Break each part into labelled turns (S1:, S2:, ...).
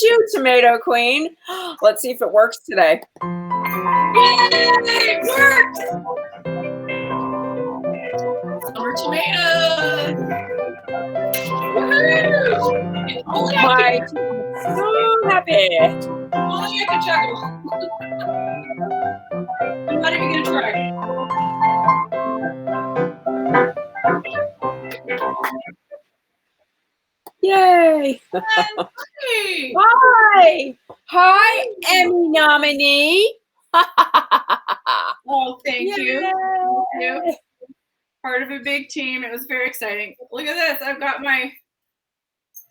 S1: you, Tomato Queen. Let's see if it works today.
S2: Yay! It worked! Summer tomatoes! Woohoo! Only I could,
S1: So happy.
S2: only I could juggle. I'm not even gonna try.
S1: Yay.
S2: Hey!
S1: Hi. Hi, Emmy nominee.
S2: Oh, thank you. Thank you.
S1: Yay.
S2: Part of a big team. It was very exciting. Look at this. I've got my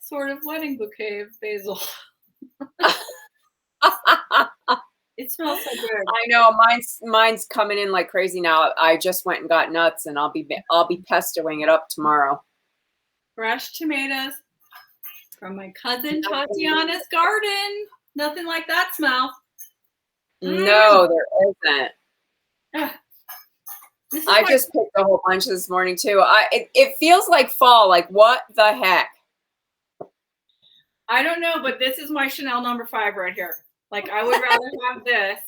S2: sort of wedding bouquet of basil. It smells so good.
S1: I know mine's coming in like crazy now. I just went and got nuts, and I'll be pestoing it up tomorrow.
S2: Fresh tomatoes from my cousin Tatiana's garden. Nothing like that smell.
S1: No, there isn't.
S2: This is
S1: I just picked a whole bunch this morning too. It feels like fall. Like what the heck?
S2: I don't know, but this is my Chanel number 5 right here. Like I would rather have this.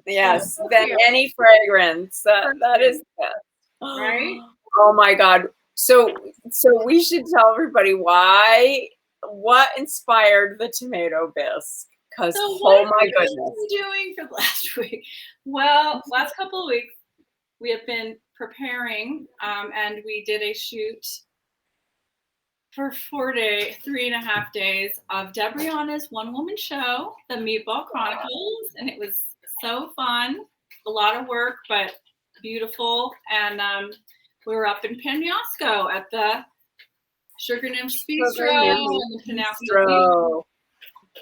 S1: Yes, than any fragrance. That is best.
S2: Right?
S1: Oh my God. So we should tell everybody what inspired the tomato bisque. Because oh my goodness.
S2: What have you been doing for the last week? Well, last couple of weeks we have been preparing, and we did a shoot for 3.5 days of Debriana's one-woman show, The Meatball Chronicles, and it was so fun. A lot of work, but beautiful. And we were up in Penasco at the Sugar Nymphs Bistro and the Penasco.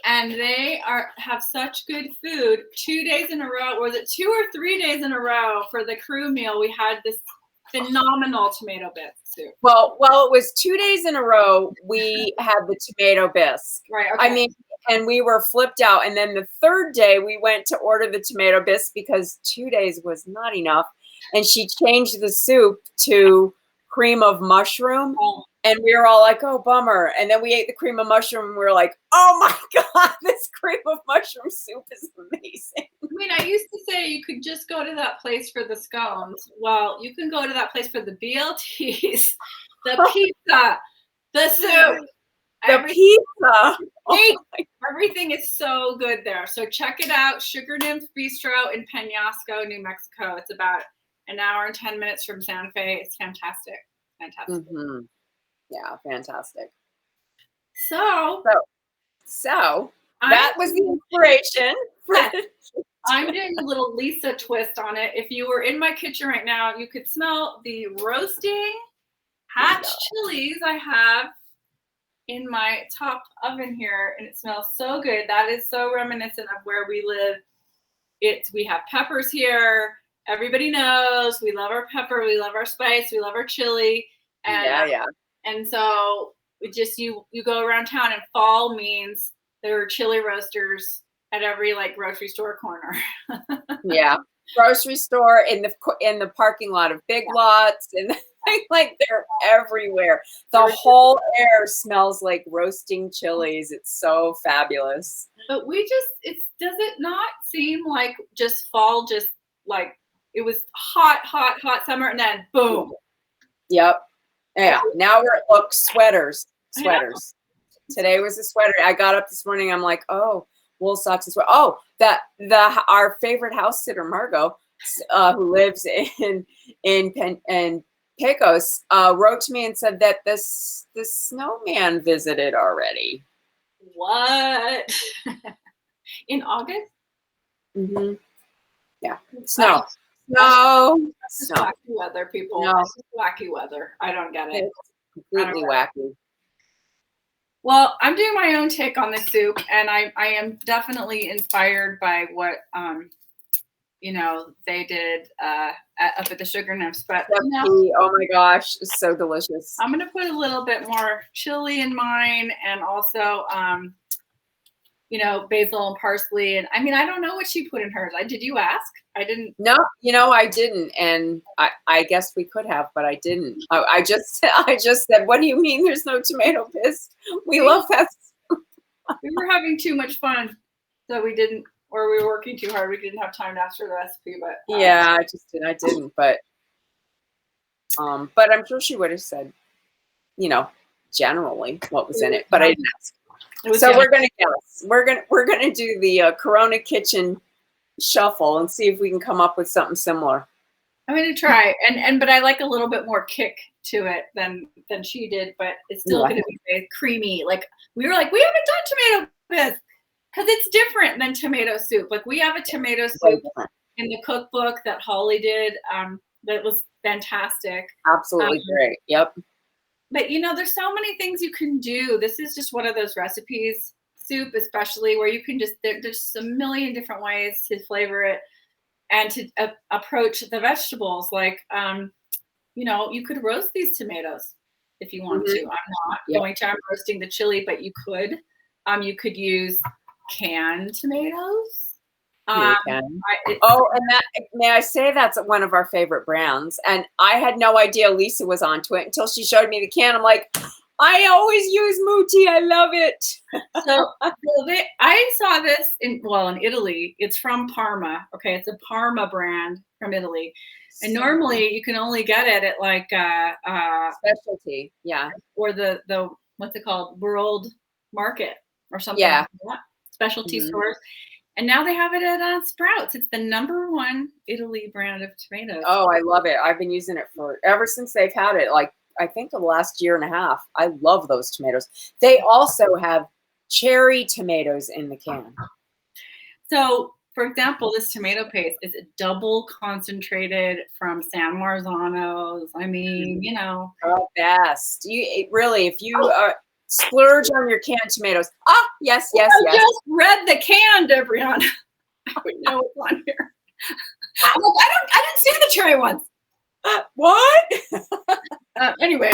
S2: And they have such good food. 2 days in a row, was it 2 or 3 days in a row for the crew meal? We had this phenomenal tomato bisque soup.
S1: Well, it was 2 days in a row we had the tomato bisque.
S2: Right. Okay.
S1: I mean, and we were flipped out. And then the third day we went to order the tomato bisque because 2 days was not enough. And she changed the soup to cream of mushroom.
S2: Oh.
S1: And we were all like, oh, bummer. And then we ate the cream of mushroom and we were like, oh my God, this cream of mushroom soup is amazing.
S2: I mean, I used to say you could just go to that place for the scones. Well, you can go to that place for the BLTs, the pizza, the soup.
S1: Pizza.
S2: Everything is so good there. So check it out. Sugar Nymphs Bistro in Penasco, New Mexico. It's about an hour and 10 minutes from Santa Fe. It's fantastic. Fantastic.
S1: Mm-hmm. Yeah, fantastic.
S2: So
S1: that was the inspiration.
S2: I'm doing a little Lisa twist on it. If you were in my kitchen right now, you could smell the roasting hatch chilies I have in my top oven here, and it smells so good. That is so reminiscent of where we live. We have peppers here. Everybody knows we love our pepper, we love our spice, we love our chili. And And so you go around town, and fall means there are chili roasters at every grocery store corner.
S1: Yeah, grocery store, in the parking lot of Big Lots, and they're everywhere. The whole air smells like roasting chilies. It's so fabulous.
S2: But does it not seem like just fall? Just like it was hot summer, and then boom.
S1: Yep. Yeah, now sweaters. Today was a sweater. I got up this morning. I'm like, oh, wool socks and sweater. Oh, our favorite house sitter, Margot, who lives in Pecos, wrote to me and said that the snowman visited already.
S2: What? In August?
S1: Mm-hmm. Yeah, snow. No.
S2: It's wacky weather, people.
S1: No.
S2: It's wacky weather. I don't get it.
S1: It's completely wacky.
S2: Well, I'm doing my own take on this soup, and I am definitely inspired by what they did up at the Sugar Nymphs. But
S1: oh my gosh, it's so delicious.
S2: I'm gonna put a little bit more chili in mine, and also basil and parsley. And I mean, I don't know what she put in hers. Did you ask? I didn't.
S1: No, I didn't. And I guess we could have, but I didn't. I just said, what do you mean there's no tomato bisque? We love that.
S2: We were having too much fun, so we didn't, or we were working too hard. We didn't have time to ask for the recipe, but
S1: yeah, I didn't, but I'm sure she would have said, generally what was in it, but I didn't ask. So we're gonna guess. We're gonna do the Corona Kitchen shuffle and see if we can come up with something similar.
S2: I'm gonna try, but I like a little bit more kick to it than she did, but it's still gonna be very creamy. Like we were like, we haven't done tomato bisque because it's different than tomato soup. Like we have a tomato soup in the cookbook that Holly did that was fantastic.
S1: Absolutely great. Yep.
S2: But there's so many things you can do. This is just one of those recipes, soup especially, where you can there's a million different ways to flavor it and to approach the vegetables. Like, you could roast these tomatoes if you want to. I'm not going to. I'm roasting the chili, but you could. You could use canned tomatoes.
S1: And may I say that's one of our favorite brands. And I had no idea Lisa was onto it until she showed me the can. I'm like, I always use Muti. I love it.
S2: So I saw this in Italy. It's from Parma. Okay, it's a Parma brand from Italy. And normally you can only get it at like
S1: specialty,
S2: or the what's it called, World Market or something.
S1: Yeah,
S2: like that. Specialty stores. And now they have it at Sprouts. It's the #1 Italy brand of tomatoes.
S1: Oh, I love it. I've been using it ever since they've had it. Like I think the last year and a half. I love those tomatoes. They also have cherry tomatoes in the can.
S2: So, for example, this tomato paste is double concentrated from San Marzano's. I mean,
S1: best. If you splurge on your canned tomatoes. Yes.
S2: I just read the can, Debriana. I would know what's on here. I'm like, I didn't see the cherry ones.
S1: What?
S2: Anyway,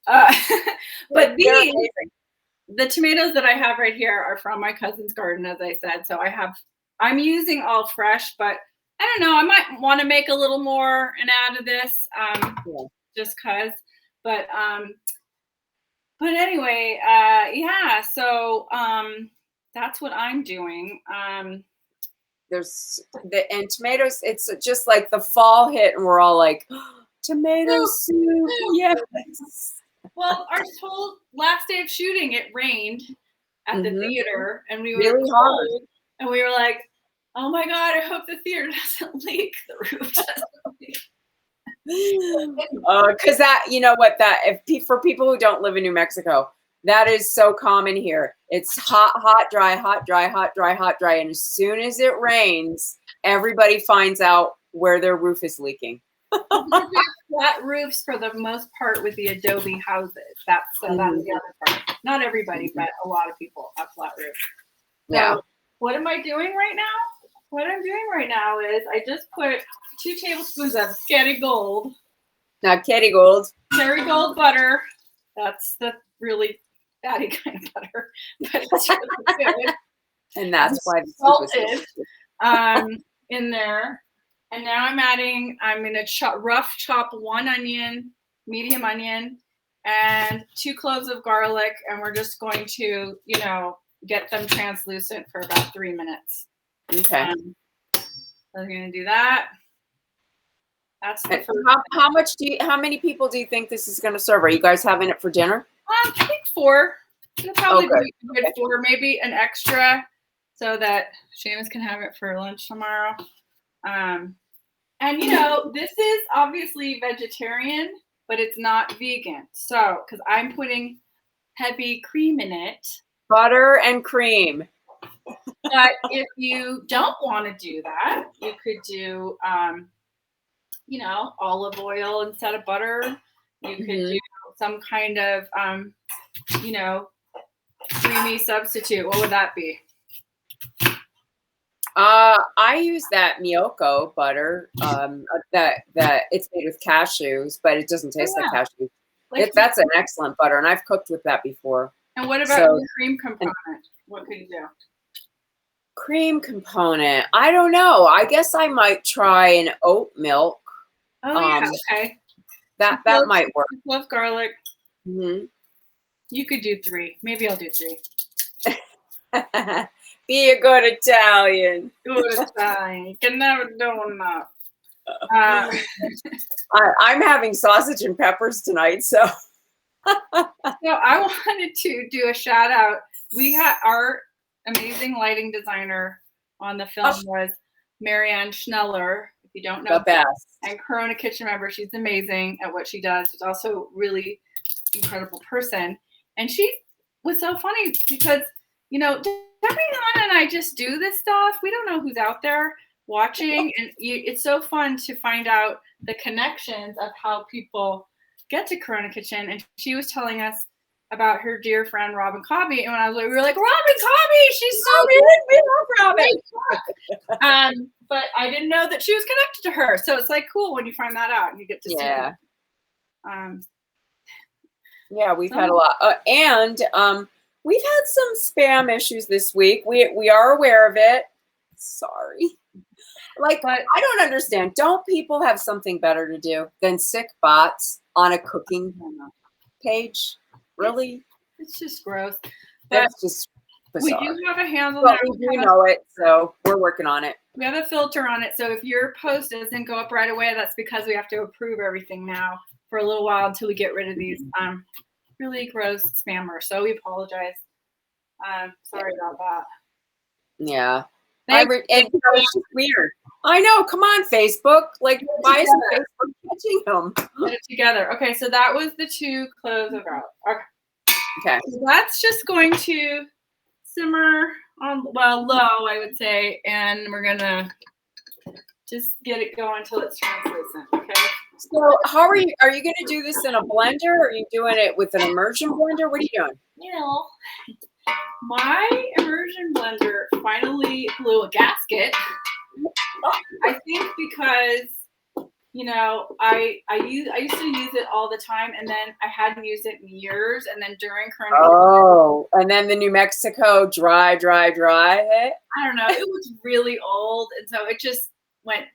S2: but the tomatoes that I have right here are from my cousin's garden, as I said. So I'm using all fresh, but I don't know. I might want to make a little more and add to this, just cause. But anyway, so that's what I'm doing.
S1: There's tomatoes. It's just like the fall hit, and we're all like, tomato soup. Yes.
S2: Well, our whole last day of shooting, it rained at the theater, and we were
S1: really hard,
S2: and we were like, oh my God, I hope the theater doesn't leak. The roof doesn't leak.
S1: Because for people who don't live in New Mexico, that is so common here. It's hot, dry, and as soon as it rains, everybody finds out where their roof is leaking.
S2: Flat roofs for the most part with the adobe houses. That's the other part. Not everybody, but a lot of people have flat roofs. So what am I doing right now? What I'm doing right now is I just put 2 tablespoons of Kerrygold.
S1: Now, Kerrygold
S2: butter. That's the really fatty kind of butter, but it's really good.
S1: And that's why the
S2: salted in there. And now I'm going to rough chop 1 onion, medium onion, and 2 cloves of garlic. And we're just going to, get them translucent for about 3 minutes.
S1: Okay.
S2: We're going to do that. That's the first.
S1: How many people do you think this is going to serve? Are you guys having it for dinner?
S2: I think 4. It'll probably be good for maybe an extra so that Seamus can have it for lunch tomorrow. And this is obviously vegetarian, but it's not vegan. So, because I'm putting heavy cream in it.
S1: Butter and cream.
S2: But if you don't want to do that, you could do, olive oil instead of butter. You could do some kind of, creamy substitute. What would that be?
S1: I use that Miyoko butter. That it's made with cashews, but it doesn't taste like cashews. That's an excellent butter, and I've cooked with that before.
S2: And what about the cream component? What could you do?
S1: Cream component. I don't know. I guess I might try an oat milk.
S2: Oh okay.
S1: That might work.
S2: Love garlic.
S1: Mm-hmm.
S2: You could do 3. Maybe I'll do 3.
S1: Be a good Italian.
S2: Good time. You can never do enough.
S1: I'm having sausage and peppers tonight, so.
S2: So I wanted to do a shout out. We had our amazing lighting designer on the film was Marianne Schneller. If you don't know,
S1: The best.
S2: And Corona Kitchen member. She's amazing at what she does. She's also a really incredible person. And she was so funny because, you know, Debbie and I just do this stuff. We don't know who's out there watching. And it's so fun to find out the connections of how people get to Corona Kitchen. And she was telling us about her dear friend Robin Cobby. And when I was like, we were like, Robin Cobby, she's so good.
S1: We love Robin.
S2: But I didn't know that she was connected to her. So it's like cool when you find that out and you get to see her.
S1: Yeah, we've had a lot. And we've had some spam issues this week. We are aware of it. Sorry. Like, I don't understand. Don't people have something better to do than sick bots on a cooking page? Really?
S2: It's just gross.
S1: That's just bizarre.
S2: We do have a handle
S1: now.
S2: But
S1: we do know it, so we're working on it.
S2: We have a filter on it. So if your post doesn't go up right away, that's because we have to approve everything now for a little while until we get rid of these really gross spammers. So we apologize. Sorry about that.
S1: Yeah. And it's just weird. I know. Come on, Facebook. Like, why isn't Facebook catching them?
S2: Get it together. Okay, so that was the two cloves of garlic.
S1: Okay.
S2: So that's just going to simmer on low, I would say, and we're gonna just get it going until it's translucent. Okay.
S1: So how are you gonna do this in a blender, or are you doing it with an immersion blender? What are you doing?
S2: You know, my immersion blender finally blew a gasket. I think because, you know, I used to use it all the time, and then I hadn't used it in years, and then during Corona.
S1: Oh, and then the New Mexico dry. I
S2: don't know. It was really old, and so it just went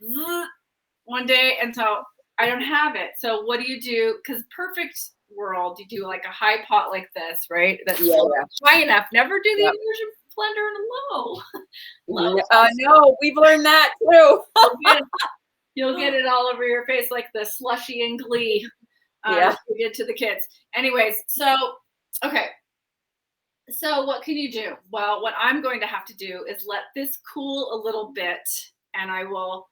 S2: one day, and so I don't have it. So what do you do? Because perfect world, you do like a high pot like this, right? That's high enough. Never do the immersion blender in a low.
S1: No, we've learned that too.
S2: You'll get it all over your face like the slushy in Glee. We did to the kids. Anyways, so okay. So what can you do? Well, what I'm going to have to do is let this cool a little bit, and I will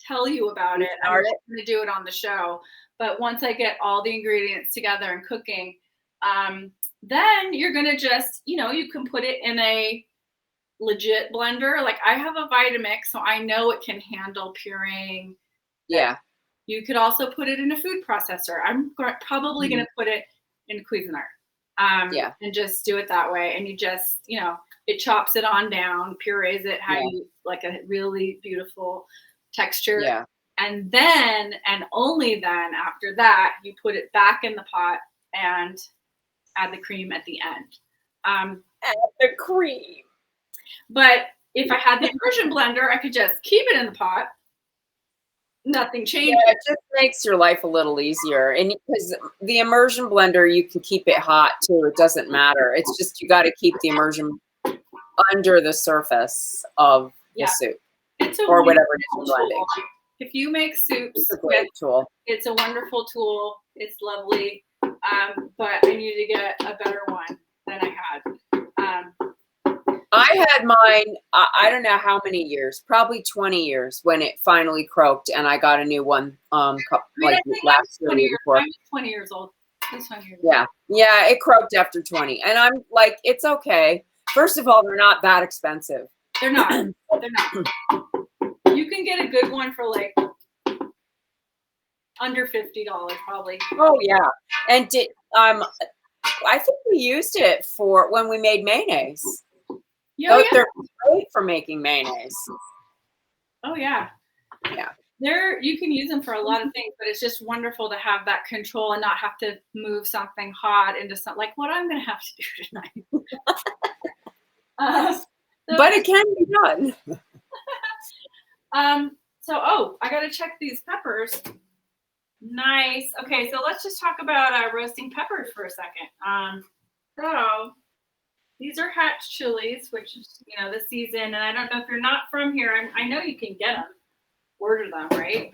S2: tell you about it. I'm not going to do it on the show, but once I get all the ingredients together and cooking, then you're going to just, you know, you can put it in a legit blender. Like I have a Vitamix, so I know it can handle pureeing.
S1: Yeah.
S2: You could also put it in a food processor. I'm probably going to put it in Cuisinart. And just do it that way. And you just, you know, it chops it on down, purees it how you like a really beautiful texture.
S1: Yeah.
S2: And then, and only then after that, you put it back in the pot and add the cream at the end.
S1: Add the cream.
S2: But if I had the immersion blender, I could just keep it in the pot. Nothing changes.
S1: Yeah, it just makes your life a little easier. And because the immersion blender, you can keep it hot too. It doesn't matter. It's just you got to keep the immersion under the surface of the soup or whatever it is you're blending.
S2: If you make soups,
S1: it's a great tool.
S2: It's a wonderful tool. It's lovely. But I need to get a better one than I had.
S1: I had mine, I don't know how many years, probably 20 years when it finally croaked, and I got a new one last year.
S2: I'm 20 years old.
S1: Yeah, it croaked after 20. And I'm like, it's okay. First of all, they're not that expensive.
S2: They're not. They're not. You can get a good one for like under $50 probably.
S1: Oh, yeah. And I think we used it for when we made mayonnaise. They're great for making mayonnaise.
S2: Oh yeah.
S1: Yeah.
S2: You can use them for a lot of things, but it's just wonderful to have that control and not have to move something hot into something like what I'm gonna have to do tonight.
S1: But it can be done.
S2: I gotta check these peppers. Nice. Okay, so let's just talk about roasting peppers for a second. So these are hatch chilies, which is, you know, the season. And I don't know if you're not from here. I know you can get them, order them, right?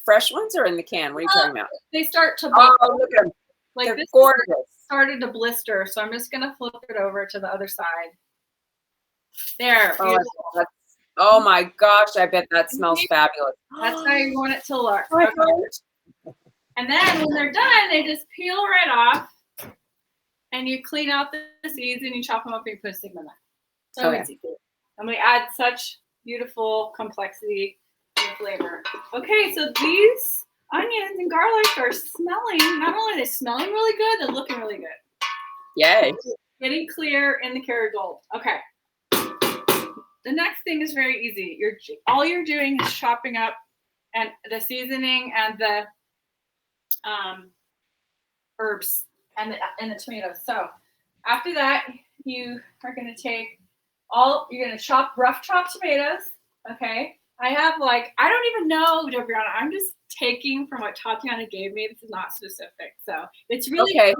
S1: Fresh ones or in the can? What are you talking about?
S2: They start to
S1: oh, look at them.
S2: like
S1: They're
S2: this
S1: gorgeous.
S2: started to blister, so I'm just gonna flip it over to the other side. There.
S1: Oh my gosh, I bet that smells fabulous.
S2: That's how you want it to look.
S1: Okay.
S2: And then when they're done, they just peel right off, and you clean out the seeds and you chop them up and you put a stick in them. So easy. And we add such beautiful complexity and flavor. Okay, so these onions and garlic are smelling. Not only are they smelling really good, they're looking really good.
S1: Yay.
S2: Getting clear in the Kerrygold. Okay. The next thing is very easy. All you're doing is chopping up and the seasoning and the herbs and the tomatoes. So after that, you are going to take you're going to rough chop tomatoes. Okay. I have I don't even know, Jobriana. I'm just taking from what Tatiana gave me. This is not specific. So it's really
S1: okay.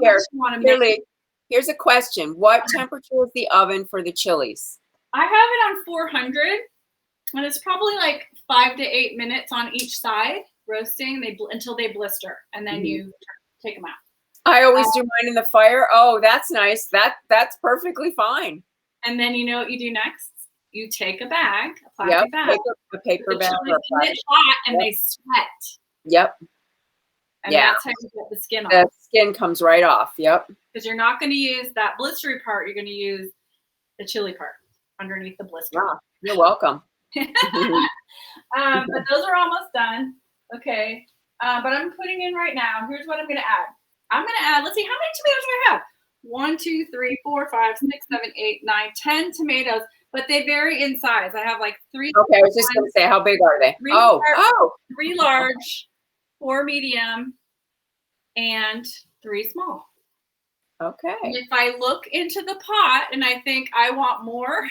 S2: Really,
S1: here's a question. What temperature is the oven for the chilies?
S2: I have it on 400, and it's probably like 5 to 8 minutes on each side, roasting until they blister, and then you take them out.
S1: I always do mine in the fire. Oh, that's nice. That's perfectly fine.
S2: And then you know what you do next? You take a bag, a plastic bag,
S1: a paper bag,
S2: it's hot, and they sweat.
S1: Yep.
S2: And that's how you get the skin off.
S1: The skin comes right off. Yep.
S2: Because you're not going to use that blistery part. You're going to use the chili part underneath the blister.
S1: Wow. You're welcome.
S2: But those are almost done. Okay. But I'm putting in right now. Here's what I'm going to add. I'm going to add, let's see, how many tomatoes do I have? 1, 2, 3, 4, 5, 6, 7, 8, 9, 10 tomatoes, but they vary in size. I have like 3.
S1: Okay, I was just going to say, how big are they?
S2: 3 large, 4 medium, and 3 small.
S1: Okay.
S2: And if I look into the pot and I think I want more,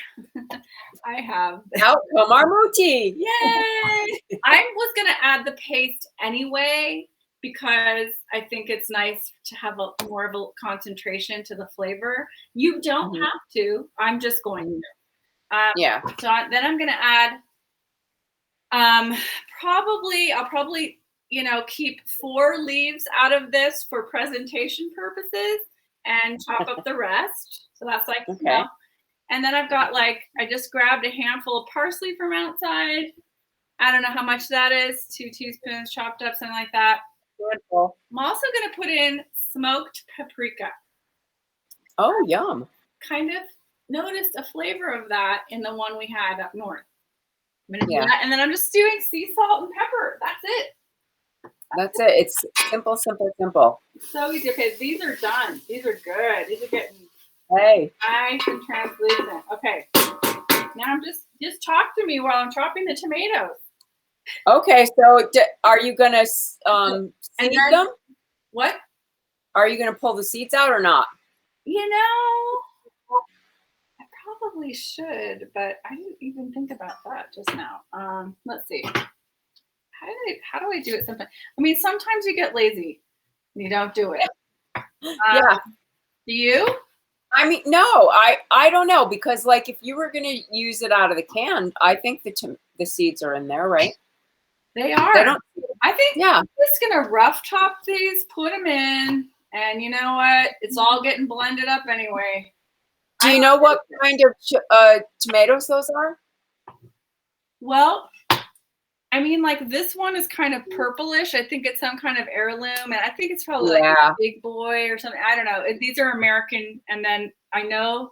S2: I have.
S1: Out come our muti.
S2: Yay! I was going to add the paste anyway because I think it's nice to have more of a concentration to the flavor. You don't have to. I'm just going to. So then I'm going to add I'll probably, keep 4 leaves out of this for presentation purposes and chop up the rest. So that's and then I've got I just grabbed a handful of parsley from outside. I don't know how much that is. 2 teaspoons chopped up, something like that.
S1: Wonderful.
S2: I'm also going to put in smoked paprika.
S1: Oh, yum.
S2: Kind of noticed a flavor of that in the one we had up north. I'm going to do that. And then I'm just doing sea salt and pepper. That's it.
S1: That's it. It's simple, simple, simple.
S2: So easy. Okay, these are done. These are good. These are getting
S1: nice
S2: and translucent. Okay. Now I'm just talk to me while I'm chopping the tomatoes.
S1: Okay, so are you going to seed them?
S2: What?
S1: Are you going to pull the seeds out or not?
S2: I probably should, but I didn't even think about that just now. Let's see. How do I do it sometimes? I mean, sometimes you get lazy and you don't do it.
S1: Yeah.
S2: Do you?
S1: I mean, no, I don't know, because if you were going to use it out of the can, I think the seeds are in there, right?
S2: They are. I think I'm just going to rough chop these, put them in, and you know what? It's all getting blended up anyway.
S1: Do you know what kind of tomatoes those are?
S2: Well, I mean, this one is kind of purplish. I think it's some kind of heirloom, and I think it's probably a Big Boy or something. I don't know. These are American, and then I know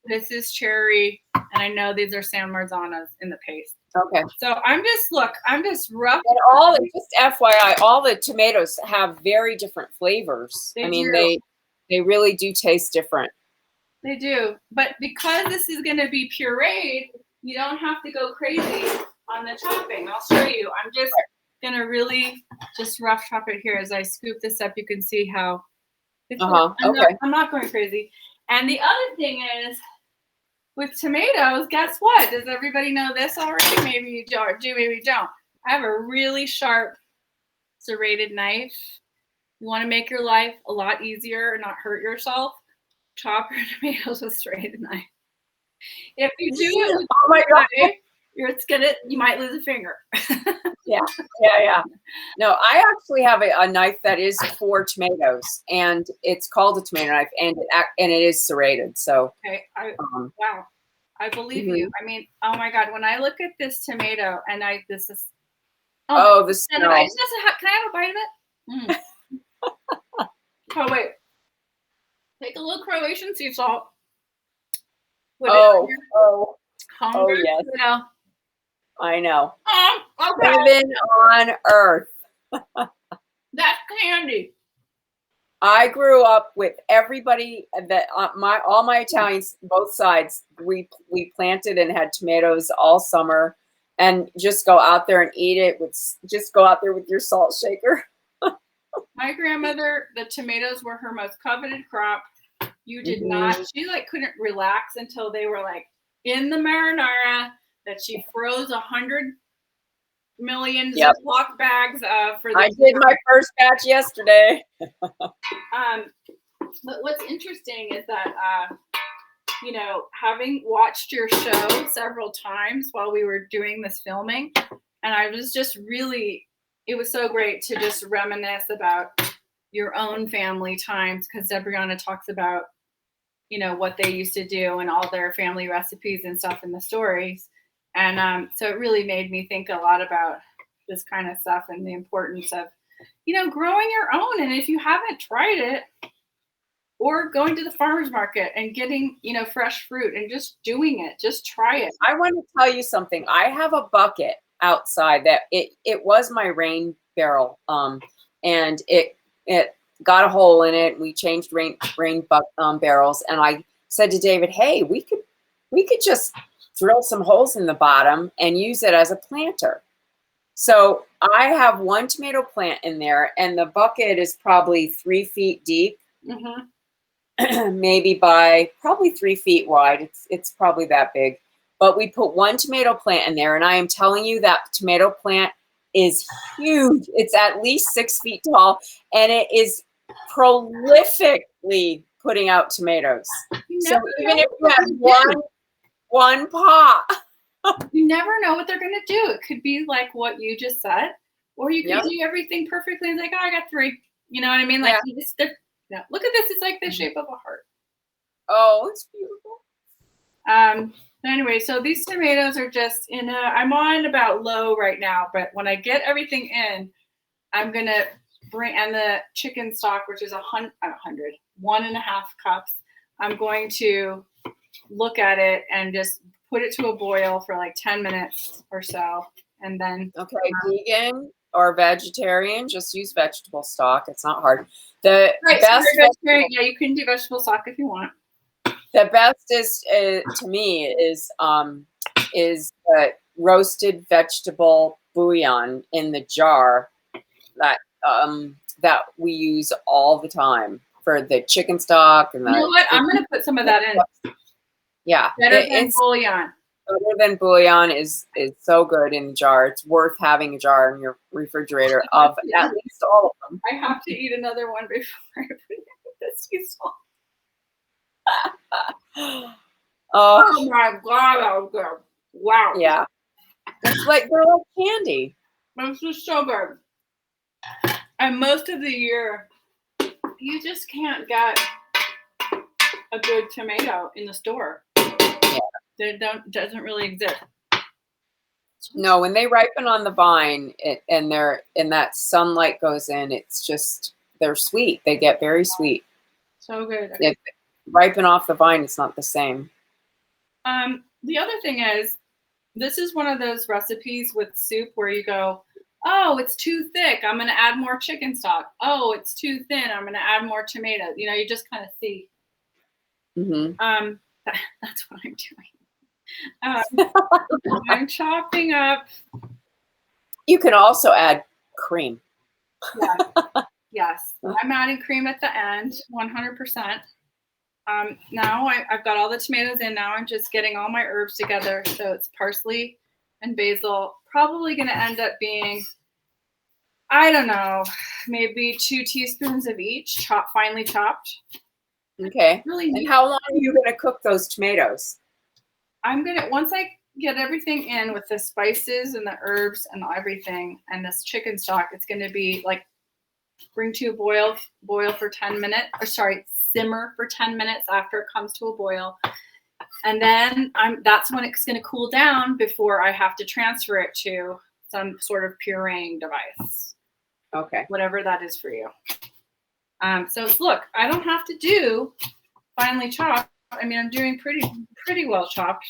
S2: this is cherry, and I know these are San Marzanos in the paste.
S1: Okay.
S2: So I'm just rough.
S1: And just FYI, all the tomatoes have very different flavors. They really do taste different.
S2: They do, but because this is going to be pureed, you don't have to go crazy on the chopping. I'll show you. I'm just going to really just rough chop it here. As I scoop this up, you can see how I'm not going crazy. And the other thing is, with tomatoes, guess what? Does everybody know this already? Maybe you do, maybe you don't. I have a really sharp serrated knife. You want to make your life a lot easier and not hurt yourself. chop your tomatoes with serrated knife. If you do it with
S1: Oh my God.
S2: you might lose a finger.
S1: Yeah. No, I actually have a knife that is for tomatoes, and it's called a tomato knife, and it is serrated. So
S2: Okay, wow, I believe you. I mean, oh my God, when I look at this tomato, and this is
S1: the smell.
S2: I just can I have a bite of it? Oh wait, take a little Croatian sea salt.
S1: Oh
S2: Hunger,
S1: yes. I know.
S2: Okay.
S1: Heaven on earth.
S2: That's candy.
S1: I grew up with everybody that all my Italians, both sides. We planted and had tomatoes all summer, and just go out there and eat it just go out there with your salt shaker.
S2: My grandmother, the tomatoes were her most coveted crop. You did not. She couldn't relax until they were in the marinara that she froze 100 million Ziploc bags of. I
S1: did my first batch yesterday.
S2: But what's interesting is that having watched your show several times while we were doing this filming, and I was just really, it was so great to just reminisce about your own family times, because Debriana talks about what they used to do and all their family recipes and stuff in the stories. And so it really made me think a lot about this kind of stuff and the importance of, growing your own. And if you haven't tried it, or going to the farmer's market and getting, fresh fruit and just doing it, just try it.
S1: I want to tell you something. I have a bucket outside that it was my rain barrel. And it got a hole in it. We changed rain barrels, and I said to David, "Hey, we could just drill some holes in the bottom and use it as a planter." So I have one tomato plant in there, and the bucket is probably 3 feet deep, maybe by probably 3 feet wide. It's probably that big. But we put one tomato plant in there, and I am telling you that tomato plant is huge. It's at least 6 feet tall, and it is prolifically putting out tomatoes. So even if you have one pot,
S2: you never know what they're going to do. It could be like what you just said, or you could do everything perfectly and I got 3. You know what I mean? Like look at this. It's like the shape of a heart.
S1: Oh, it's beautiful.
S2: Anyway, so these tomatoes are just I'm on about low right now, but when I get everything in, I'm going to bring, and the chicken stock, which is 1.5 cups. I'm going to look at it and just put it to a boil for 10 minutes or so. And then.
S1: Okay. Vegan or vegetarian, just use vegetable stock. It's not hard. The best.
S2: Vegetarian, you can do vegetable stock if you want.
S1: The best is to me is roasted vegetable bouillon in the jar that we use all the time for the chicken stock. And
S2: you know what? I'm going to put some of that in.
S1: Yeah,
S2: better than bouillon.
S1: Better than bouillon is so good in the jar. It's worth having a jar in your refrigerator of at least all of them.
S2: I have to eat another one before I put it in this useful. Oh my God, that was good. Wow.
S1: Yeah. It's like they're like candy.
S2: This is so good. And most of the year, you just can't get a good tomato in the store. Yeah. Doesn't really exist.
S1: No, when they ripen on the vine and that sunlight goes in, it's just, they're sweet. They get very sweet.
S2: So good.
S1: If ripen off the vine, it's not the same.
S2: The other thing is, this is one of those recipes with soup where you go, oh, it's too thick, I'm going to add more chicken stock. Oh, it's too thin, I'm going to add more tomatoes. You just kind of see. That's what I'm doing. I'm chopping up. You
S1: can also add cream.
S2: Yes. I'm adding cream at the end, 100%. Now I've got all the tomatoes in. Now I'm just getting all my herbs together. So it's parsley and basil. Probably going to end up being, I don't know, maybe 2 teaspoons of each, finely chopped.
S1: Okay.
S2: Really
S1: And
S2: neat.
S1: how long are you going to cook those tomatoes?
S2: Once I get everything in with the spices and the herbs and everything and this chicken stock, it's gonna be like bring to a boil for 10 minutes, or sorry, simmer for 10 minutes after it comes to a boil. And then that's when it's gonna cool down before I have to transfer it to some sort of pureeing device.
S1: Okay.
S2: Whatever that is for you. So look, I don't have to do finely chopped. I mean, I'm doing pretty well chopped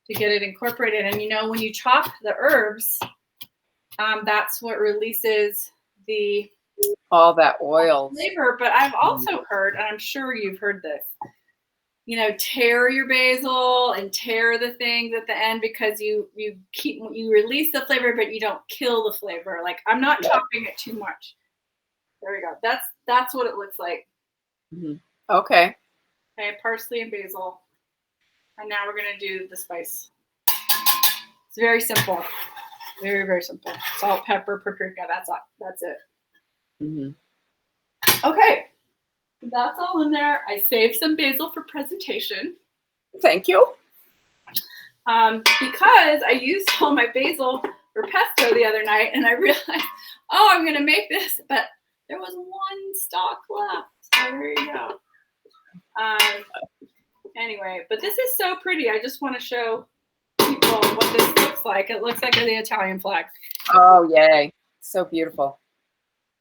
S2: to get it incorporated. And you know, when you chop the herbs, that's what releases the
S1: All that oil.
S2: flavor. But I've also heard, and I'm sure you've heard this, you know, tear your basil and tear the things at the end because you release the flavor, but you don't kill the flavor. Like I'm not chopping it too much. There we go. That's what it looks like.
S1: Mm-hmm. Okay.
S2: Okay, parsley and basil. And now we're gonna do the spice. It's very simple. Very, very simple. Salt, pepper, paprika. That's all. That's it.
S1: Mm-hmm.
S2: Okay. That's all in there. I saved some basil for presentation.
S1: Thank you.
S2: Because I used all my basil for pesto the other night and I realized, oh, I'm gonna make this, but there was one stalk left. So there you go. Anyway, but this is so pretty. I just want to show people what this looks like. It looks like the Italian flag.
S1: Oh, yay. So beautiful.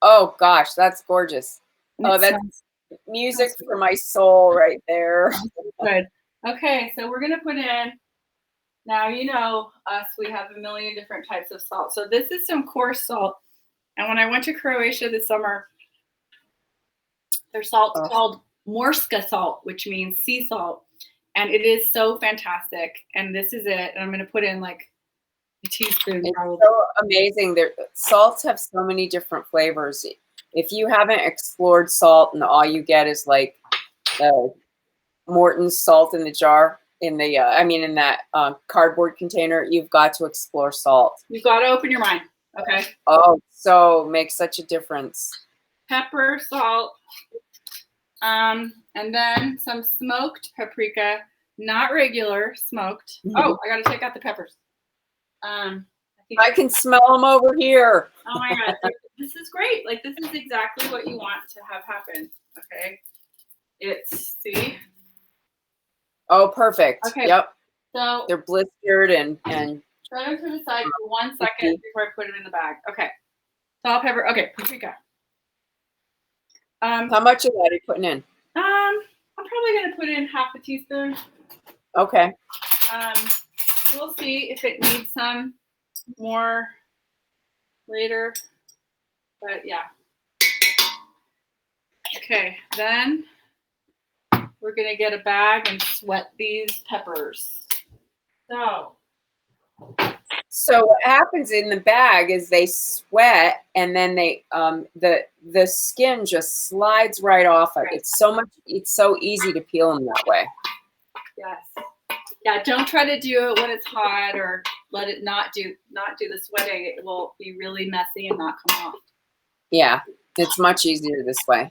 S1: Oh, gosh, that's gorgeous. Oh, that's music for my soul right there.
S2: Good. Okay, so we're going to put in, now you know us, we have a million different types of salt. So this is some coarse salt. And when I went to Croatia this summer, their salt's called Morska salt, which means sea salt. And it is so fantastic. And this is it. And I'm going to put in like a teaspoon.
S1: It's
S2: probably.
S1: so amazing. Salts have so many different flavors. If you haven't explored salt and all you get is like Morton's salt in the jar, in that cardboard container, you've got to explore salt.
S2: You've got to open your mind. Okay.
S1: Oh, so makes such a difference.
S2: Pepper, salt, and then some smoked paprika, not regular, smoked. Mm-hmm. Oh, I got to take out the peppers.
S1: I can smell them over here.
S2: Oh my God, this is great. Like this is exactly what you want to have happen. Okay. See.
S1: Oh, perfect.
S2: Okay.
S1: Yep.
S2: So
S1: they're blistered and
S2: set them to the side for 1 second before I put them in the bag. Okay. Salt, pepper. Okay, paprika.
S1: How much of that are you putting in?
S2: I'm probably gonna put in half a teaspoon.
S1: Okay.
S2: We'll see if it needs some more later. But yeah. Okay, then we're gonna get a bag and sweat these peppers.
S1: So what happens in the bag is they sweat and then they the skin just slides right off it. It's so easy to peel them that way.
S2: Yes. Yeah, don't try to do it when it's hot or let it not do the sweating. It will be really messy and not come off.
S1: Yeah, it's much easier this way.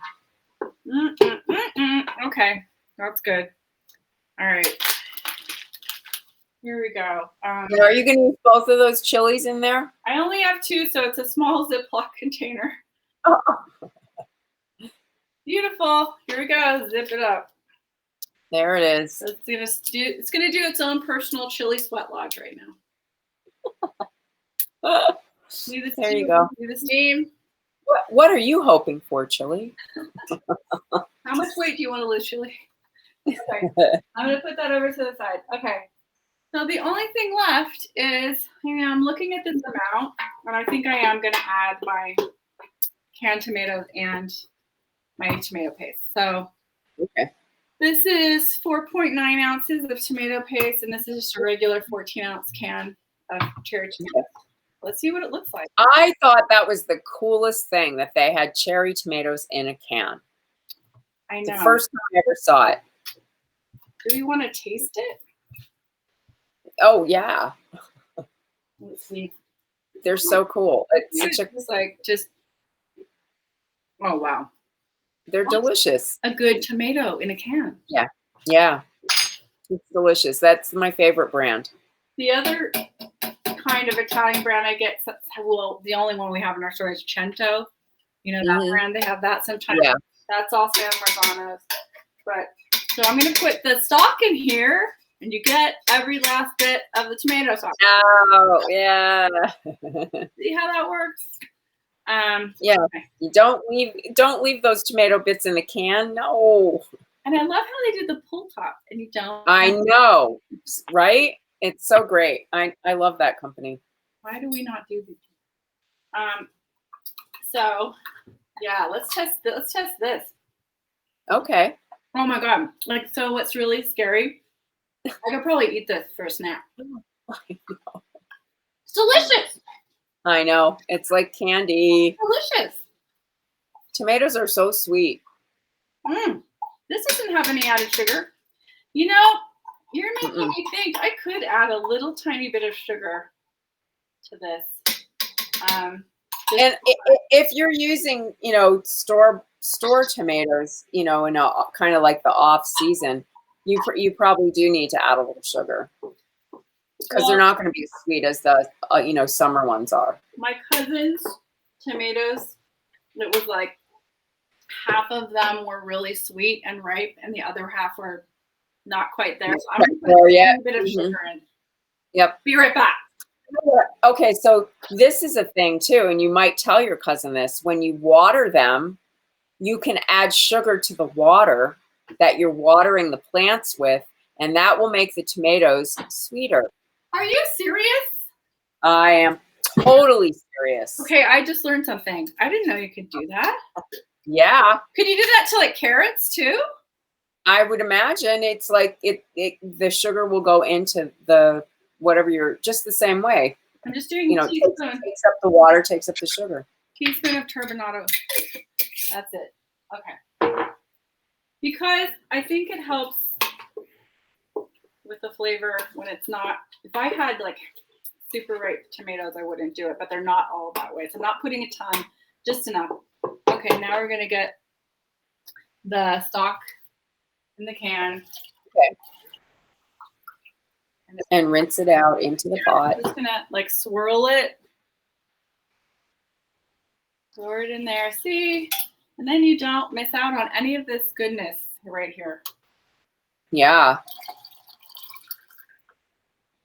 S2: Okay, that's good. All right. Here we go.
S1: Are you going to use both of those chilies in there?
S2: I only have 2, so it's a small Ziploc container.
S1: Oh.
S2: Beautiful. Here we go. Zip it up.
S1: There it is.
S2: So it's gonna do its own personal chili sweat lodge right now.
S1: There you go.
S2: Do the steam.
S1: What are you hoping for, Chili?
S2: How much weight do you want to lose, Chili? Okay. I'm gonna put that over to the side. Okay. So the only thing left is, I'm looking at this amount, and I think I am gonna add my canned tomatoes and my tomato paste. So
S1: okay.
S2: This is 4.9 ounces of tomato paste, and this is just a regular 14-ounce can of cherry tomatoes. Let's see what it looks like.
S1: I thought that was the coolest thing, that they had cherry tomatoes in a can.
S2: I know.
S1: The first time I ever saw it.
S2: Do we want to taste it?
S1: Oh, yeah.
S2: Let's see.
S1: They're so cool. It's
S2: oh, wow.
S1: They're delicious.
S2: A good tomato in a can.
S1: Yeah. Yeah. It's delicious. That's my favorite brand.
S2: The other kind of Italian brand I get, well, the only one we have in our store is Cento. You know that brand? They have that sometimes.
S1: Yeah.
S2: That's also Marzano's. But so I'm going to put the stock in here, and you get every last bit of the tomato sauce.
S1: Oh, yeah.
S2: See how that works?
S1: Yeah.
S2: Okay.
S1: You don't leave those tomato bits in the can. No.
S2: And I love how they did the pull top, and you don't.
S1: I know, right? It's so great. I love that company.
S2: Why do we not do these? So yeah, let's test this.
S1: Okay.
S2: Oh my god! Like, so what's really scary? I could probably eat this for a snack. It's delicious.
S1: I know. It's like candy.
S2: Delicious.
S1: Tomatoes are so sweet.
S2: This doesn't have any added sugar. You know, you're making me think I could add a little tiny bit of sugar to this.
S1: And if you're using, store tomatoes, in a kind of like the off season, you probably do need to add a little sugar because they're not going to be as sweet as the summer ones are.
S2: My cousin's tomatoes, it was like half of them were really sweet and ripe, and the other half were not quite there. So I'm going to put a bit of sugar in.
S1: Yep.
S2: Be right back.
S1: Okay, so this is a thing too, and you might tell your cousin this. When you water them, you can add sugar to the water that you're watering the plants with, and that will make the tomatoes sweeter.
S2: Are you serious?
S1: I am totally serious.
S2: Okay, I just learned something. I didn't know you could do that.
S1: Yeah.
S2: Could you do that to like carrots too?
S1: I would imagine it's like the sugar will go into the whatever you're just the same way.
S2: I'm just doing a teaspoon.
S1: Takes up the water, takes up the sugar.
S2: Teaspoon of turbinado. That's it. Okay. Because I think it helps with the flavor when it's not. If I had like super ripe tomatoes, I wouldn't do it, but they're not all that way. So I'm not putting a ton, just enough. Okay, now we're gonna get the stock in the can.
S1: Okay. And rinse it out into the pot.
S2: I'm just gonna like swirl it. Pour it in there. See? And then you don't miss out on any of this goodness right here.
S1: Yeah.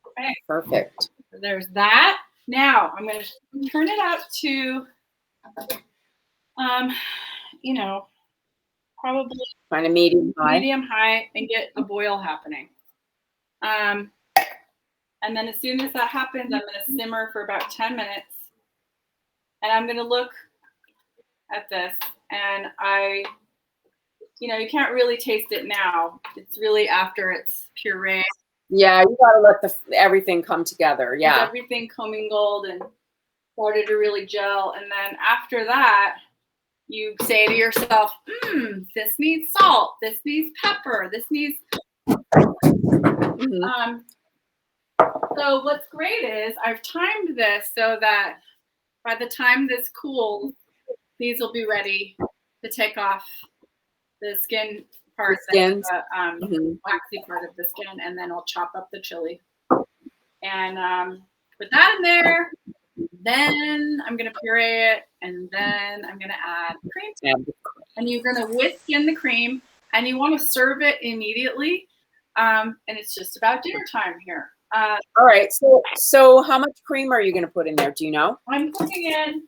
S2: Okay.
S1: Perfect.
S2: So there's that. Now I'm gonna turn it up to probably
S1: kind of medium
S2: high and get a boil happening. And then as soon as that happens, I'm going to simmer for about 10 minutes. And I'm going to look at this. And you can't really taste it now. It's really after it's puree.
S1: Yeah, you got to let everything come together. Yeah.
S2: Everything commingled and started to really gel. And then after that, you say to yourself, this needs salt. This needs pepper. This needs... So what's great is I've timed this so that by the time this cools, these will be ready to take off the skin part, the waxy part of the skin, and then I'll chop up the chili and put that in there. Then I'm going to puree it, and then I'm going to add cream. And you're going to whisk in the cream, and you want to serve it immediately. And it's just about dinner time here.
S1: All right. So how much cream are you going to put in there? Do you know?
S2: I'm putting in.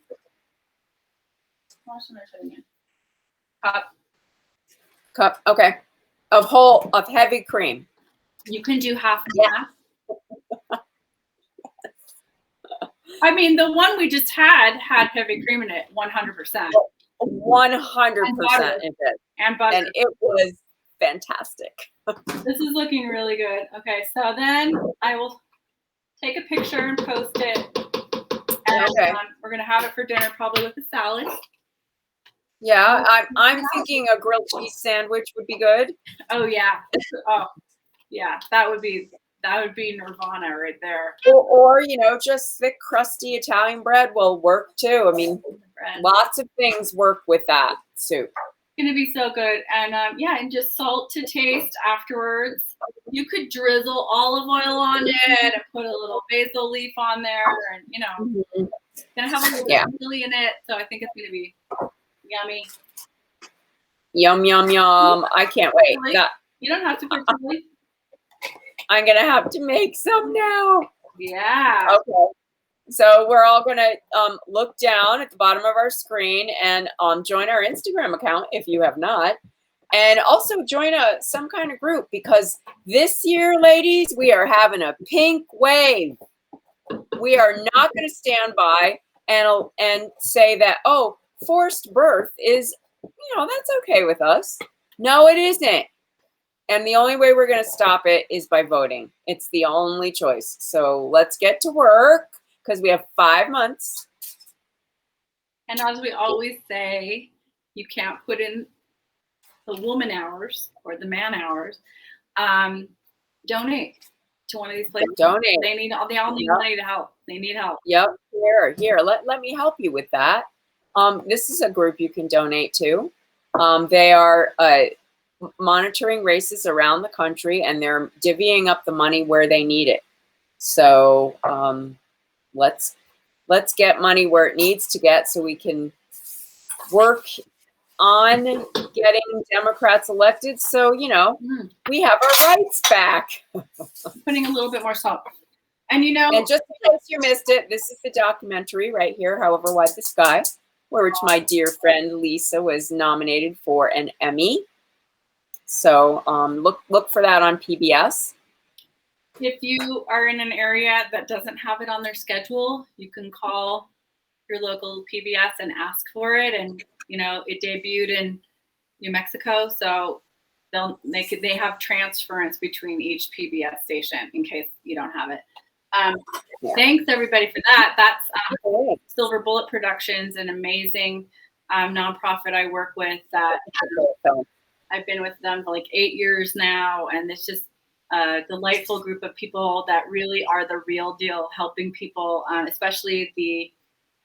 S2: How much am I putting in?
S1: Cup. Okay. Of heavy cream.
S2: You can do half and half. I mean, the one we just had heavy cream in it, 100%.
S1: 100% it did.
S2: And butter.
S1: And it was fantastic.
S2: This is looking really good. Okay, so then I will take a picture and post it. And we're going to have it for dinner, probably with a salad.
S1: Yeah, I'm thinking a grilled cheese sandwich would be good.
S2: Oh, yeah. Oh, yeah, that would be nirvana right there.
S1: Or just thick, crusty Italian bread will work too. I mean, lots of things work with that soup.
S2: gonna be so good. And yeah, and just salt to taste afterwards. You could drizzle olive oil on it and put a little basil leaf on there, and gonna have a little bit of chili in it. So I think it's gonna be yummy.
S1: Yum, yum, yum. I can't wait.
S2: You don't have to put chili.
S1: I'm gonna have to make some now.
S2: Yeah.
S1: Okay. So we're all gonna look down at the bottom of our screen and join our Instagram account if you have not, and also join some kind of group, because this year, ladies, we are having a pink wave. We are not going to stand by and say that, oh, forced birth is, that's okay with us. No, it isn't. And the only way we're going to stop it is by voting. It's the only choice. So let's get to work, because we have 5 months.
S2: And as we always say, you can't put in the woman hours or the man hours. Donate to one of these places.
S1: Donate.
S2: They all need money to help. They need help.
S1: Yep. Here. Let me help you with that. This is a group you can donate to. They are monitoring races around the country, and they're divvying up the money where they need it. So let's get money where it needs to get, so we can work on getting Democrats elected. So we have our rights back.
S2: Putting a little bit more salt. And
S1: and just in case you missed it, this is the documentary right here, However Wide the Sky, which my dear friend Lisa was nominated for an Emmy. So look for that on PBS.
S2: If you are in an area that doesn't have it on their schedule, you can call your local PBS and ask for it. And it debuted in New Mexico, so they have transference between each PBS station in case you don't have it. Thanks everybody for that. That's Silver Bullet Productions, an amazing nonprofit I work with. That I've been with them for like 8 years now, and it's just a delightful group of people that really are the real deal, helping people, especially the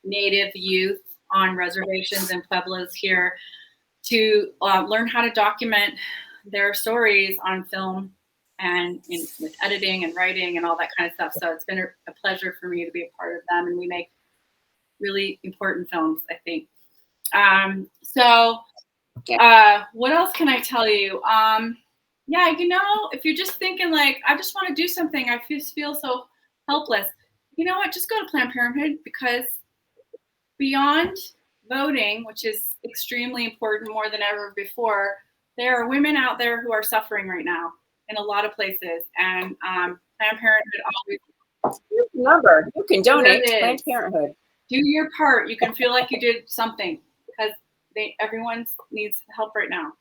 S2: Native youth on reservations and pueblos here, to learn how to document their stories on film and with editing and writing and all that kind of stuff. So it's been a pleasure for me to be a part of them, and we make really important films, I think. What else can I tell you? If you're just thinking like, I just want to do something, I feel so helpless. You know what? Just go to Planned Parenthood, because beyond voting, which is extremely important, more than ever before, there are women out there who are suffering right now in a lot of places. And Planned Parenthood always.
S1: Remember, you can donate to Planned Parenthood.
S2: Do your part. You can feel like you did something, because everyone needs help right now.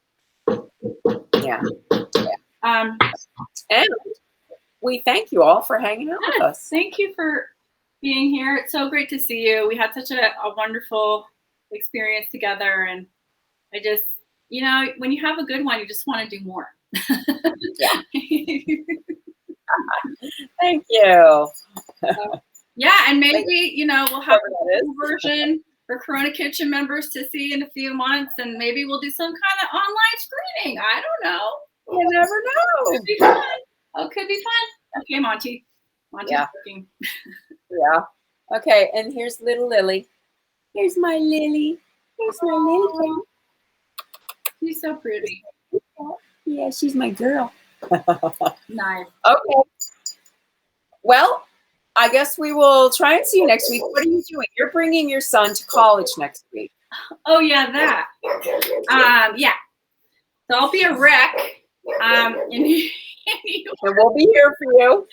S1: Yeah. And we thank you all for hanging out with us.
S2: Thank you for being here. It's so great to see you. We had such a wonderful experience together, and I just, when you have a good one, you just want to do more.
S1: Yeah. Thank you.
S2: And maybe we'll have a version for Corona Kitchen members to see in a few months, and maybe we'll do some kind of online screening. I don't know.
S1: You never know.
S2: Could be fun. Could be fun. Okay, Monty. Monty's working.
S1: Yeah. Okay, and here's little Lily. Here's my Lily. Here's my Lily.
S2: She's so pretty.
S1: Yeah, she's my girl.
S2: Nice.
S1: Okay. Well, I guess we will try and see you next week. What are you doing? You're bringing your son to college next week.
S2: Oh, yeah, that. So I'll be a wreck. And
S1: we'll be here for you.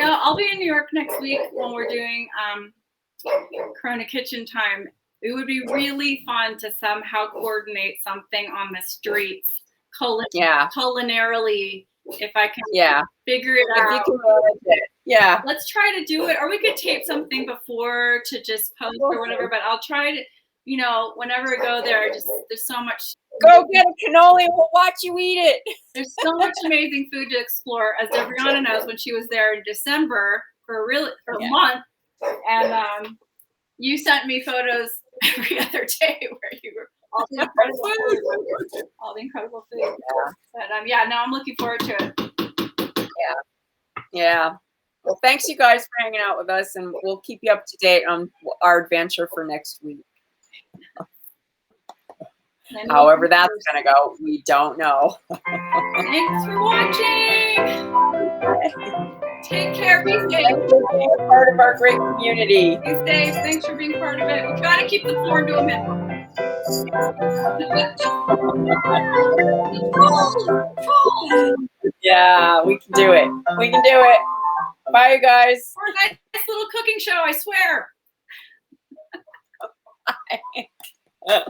S2: I'll be in New York next week when we're doing Corona Kitchen time. It would be really fun to somehow coordinate something on the streets, culinarily, if I can figure it out.
S1: If you can manage it. Yeah.
S2: Let's try to do it. Or we could tape something before to just post or whatever, but I'll try to, whenever I go there, there's so much.
S1: Go get a cannoli and we'll watch you eat it.
S2: There's so much amazing food to explore, as Debrianna knows, when she was there in December for a month. And you sent me photos every other day where you were all the incredible food. All the incredible food.
S1: Yeah.
S2: But yeah, no, I'm looking forward to it.
S1: Yeah. Well, thanks you guys for hanging out with us, and we'll keep you up to date on our adventure for next week. However that's going to go, we don't know.
S2: Thanks for watching. Take care. Be safe.
S1: Thanks for being a part of our great community.
S2: Be safe. Thanks for being part of it. We got to keep the porn to a minimum.
S1: Yeah, we can do it. We can do it. Bye, you guys.
S2: Or a nice little cooking show, I swear.
S1: Bye.